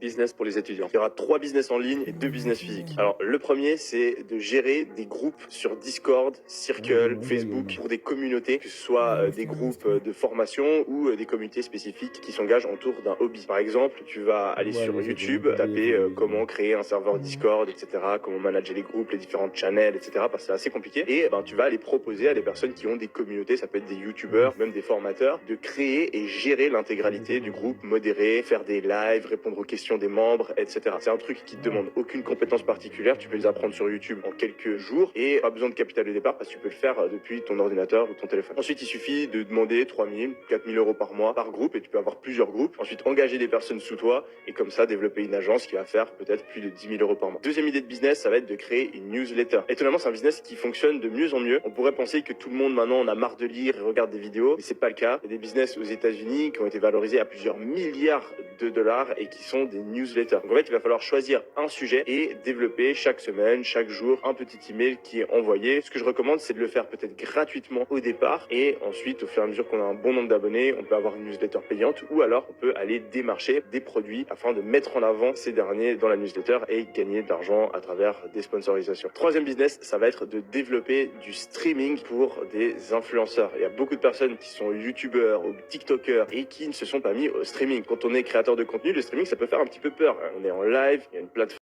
business pour les étudiants. Il y aura 3 business en ligne et 2 business physiques. Alors, le premier, c'est de gérer des groupes sur Discord, Circle, Facebook pour des communautés, que ce soit des groupes de formation ou des communautés spécifiques qui s'engagent autour d'un hobby. Par exemple, tu vas aller sur YouTube, taper comment créer un serveur Discord, etc., comment manager les groupes, les différentes channels, etc., parce que c'est assez compliqué. Et tu vas aller proposer à des personnes qui ont des communautés, ça peut être des YouTubeurs, même des formateurs, de créer et gérer l'intégralité du groupe, modérer, faire des lives, répondre aux questions des membres, etc. C'est un truc qui te demande aucune compétence particulière, tu peux les apprendre sur YouTube en quelques jours et pas besoin de capital de départ parce que tu peux le faire depuis ton ordinateur ou ton téléphone. Ensuite, il suffit de demander 3 000, 4 000 euros par mois par groupe et tu peux avoir plusieurs groupes. Ensuite, engager des personnes sous toi et comme ça, développer une agence qui va faire peut-être plus de 10 000 euros par mois. Deuxième idée de business, ça va être de créer une newsletter. Étonnamment, c'est un business qui fonctionne de mieux en mieux. On pourrait penser que tout le monde maintenant en a marre de lire et regarde des vidéos, mais c'est pas le cas. Il y a des business aux États-Unis qui ont été valorisés à plusieurs milliards de dollars et qui sont des newsletters. Donc en fait, il va falloir choisir un sujet et développer chaque semaine, chaque jour, un petit email qui est envoyé. Ce que je recommande, c'est de le faire peut-être gratuitement au départ et ensuite, au fur et à mesure qu'on a un bon nombre d'abonnés, on peut avoir une newsletter payante ou alors on peut aller démarcher des produits afin de mettre en avant ces derniers dans la newsletter et gagner de l'argent à travers des sponsorisations. Troisième business, ça va être de développer du streaming pour des influenceurs. Il y a beaucoup de personnes qui sont youtubeurs ou tiktokers et qui ne se sont pas mis au streaming. Quand on est créateur de contenu, le streaming, ça peut faire un petit peu peur. On est en live, il y a une plateforme